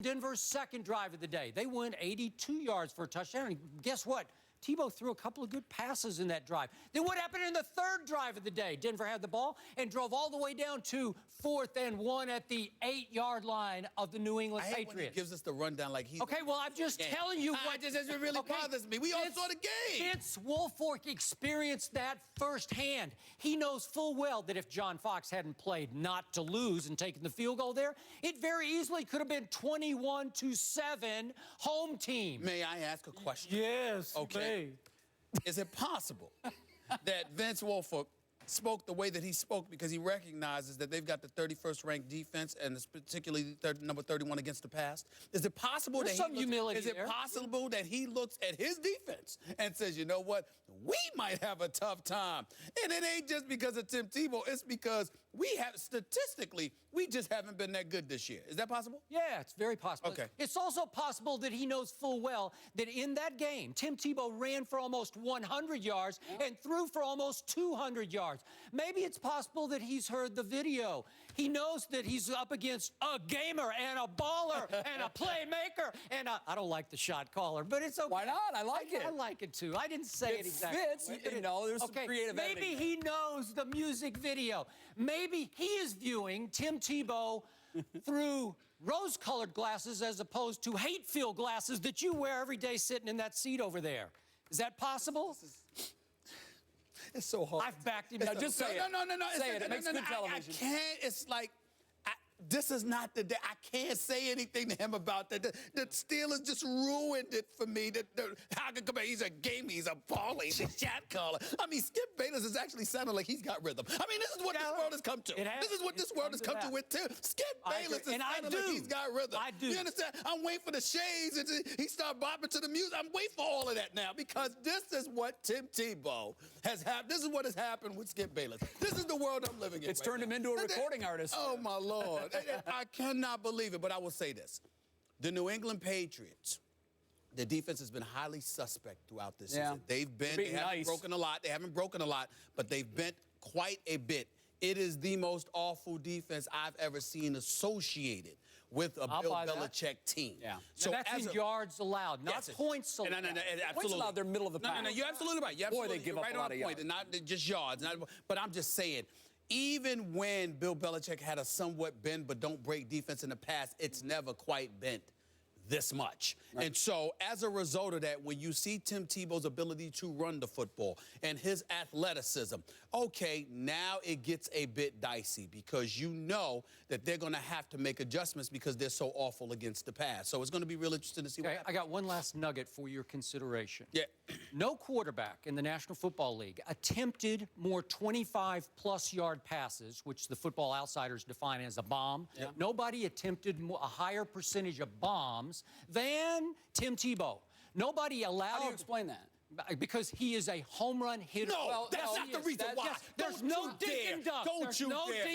Denver's second drive of the day. They went 82 yards for a touchdown. And guess what? Tebow threw a couple of good passes in that drive. Then what happened in the third drive of the day? Denver had the ball and drove all the way down to 4th and 1 at the 8-yard line of the New England Patriots. When he gives us the rundown like he's... Okay, well, I'm just telling you what... This really bothers me. We all saw the game. Vince Wilfork experienced that firsthand. He knows full well that if John Fox hadn't played not to lose and taken the field goal there, it very easily could have been 21-7 home team. May I ask a question? Yes. Okay. Is it possible that Vince Wilfork spoke the way that he spoke because he recognizes that they've got the 31st ranked defense and it's particularly number 31 against the pass? Is it possible There's some humility is it possible that he looks at his defense and says, you know what, we might have a tough time? And it ain't just because of Tim Tebow, it's because we have, statistically, we just haven't been that good this year. Is that possible? Yeah, it's very possible. Okay. It's also possible that he knows full well that in that game, Tim Tebow ran for almost 100 yards and threw for almost 200 yards. Maybe it's possible that he's heard the video. He knows that he's up against a gamer and a baller and a playmaker and I don't like the shot caller, but it's okay. Why not? I like it. I like it too. I didn't say it exactly. Fits. You know, there's some creative Maybe editing. he knows the music video. Maybe he is viewing Tim Tebow through rose-colored glasses as opposed to hate-filled glasses that you wear every day sitting in that seat over there. Is that possible? It's so hard. I've backed him. Now, just say it. No. Say it. It makes good television. I can't. It's like, this is not the day. I can't say anything to him about that. The Steelers just ruined it for me. How can come back? He's a gamer. He's a baller. He's a shot caller. I mean, Skip Bayless is actually sounding like he's got rhythm. I mean, this is what this world has come to. This is what this world has come to with, too. Skip Bayless is sounding like he's got rhythm. I do. You understand? I'm waiting for the shades and he start bopping to the music. I'm waiting for all of that now because this is what Tim Tebow has happened. This is what has happened with Skip Bayless. This is the world I'm living in. It's turned him into a recording artist. Oh, my Lord. I cannot believe it, but I will say this. The New England Patriots, the defense has been highly suspect throughout this season. They haven't broken a lot. They haven't broken a lot, but they've bent quite a bit. It is the most awful defense I've ever seen associated with a Bill Belichick team. Yeah. So now that's in yards allowed, not points allowed. No, absolutely. Points allowed, they're middle of the pack. No, you're absolutely right. You're Boy, they give up a lot of yards. Not just yards. But I'm just saying, even when Bill Belichick had a somewhat bend but don't break defense in the past, it's never quite bent this much. Right. And so as a result of that, when you see Tim Tebow's ability to run the football and his athleticism, okay, now it gets a bit dicey because you know that they're going to have to make adjustments because they're so awful against the pass. So it's going to be real interesting to see what happens. I got one last nugget for your consideration. Yeah. No quarterback in the National Football League attempted more 25-plus yard passes, which the Football Outsiders define as a bomb. Yeah. Nobody attempted a higher percentage of bombs than Tim Tebow. Nobody allowed... How do you explain that? Because he is a home run hitter. No, well, that's not the reason why. Yes, there's no dink and dunk. Don't you dare.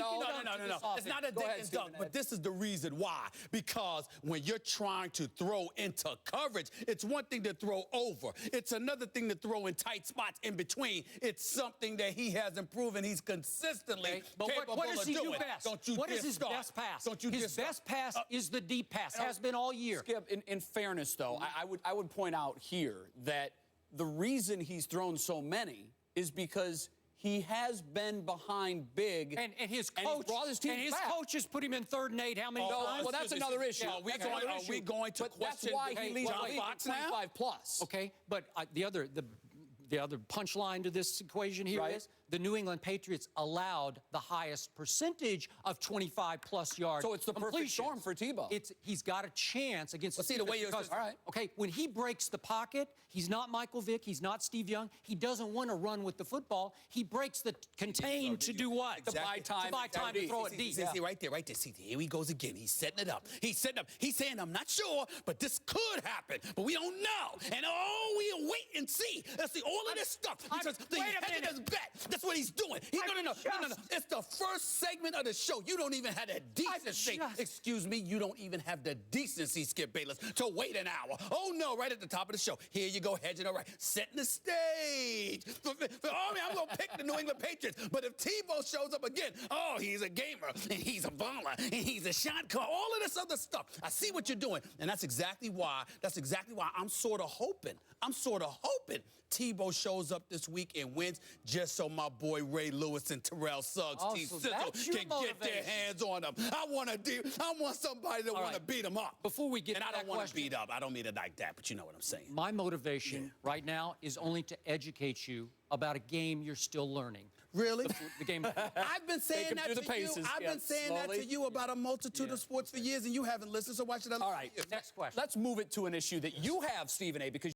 No. It's not a dink and dunk, but this is the reason why. Because when you're trying to throw into coverage, it's one thing to throw over. It's another thing to throw in tight spots in between. It's something that he hasn't proven he's consistently capable what does he of doing. Do best? Don't you what dare is his start. best pass? Don't you his best pass is the deep pass. Has been all year. Skip, in fairness, though, I would point out here that the reason he's thrown so many is because he has been behind big. And his coach brought his team back. Coach has put him in 3rd and 8 how many times? Well, that's another issue. Are we going to question that's why he leads John Fox now? 25 plus. Okay, but the other punchline to this equation here is the New England Patriots allowed the highest percentage of 25-plus yards. So it's the perfect storm for Tebow. He's got a chance against the way you're... All right. Okay, when he breaks the pocket, he's not Michael Vick, he's not Steve Young. He doesn't want to run with the football. He breaks the contain to do what? Exactly. To buy time to throw it deep. See, right there. See, here he goes again. He's setting it up. He's saying, I'm not sure, but this could happen, but we don't know. And we'll wait and see. Let's see all of this stuff. Because the hedge is bet. That's what he's doing. No. It's the first segment of the show. You don't even have the decency. Excuse me, you don't even have the decency, Skip Bayless, to wait an hour. Oh, no, right at the top of the show. Here you go, hedging all right. Setting the stage. I'm going to pick the New England Patriots. But if Tebow shows up again, oh, he's a gamer, and he's a baller, and he's a shot caller, all of this other stuff. I see what you're doing, and that's exactly why I'm sort of hoping Tebow shows up this week and wins just so my boy Ray Lewis and Terrell Suggs, T. Sizzle, can get their hands on him. I want somebody that want to beat him up. Before we get and to I that don't want to question, beat up. I don't mean it like that, but you know what I'm saying. My motivation right now is only to educate you about a game you're still learning. Really? The game. I've been saying that to you. I've been saying that to you about a multitude of sports for years, and you haven't listened, so why should I listen? All right, next question. Let's move it to an issue that you have, Stephen A., because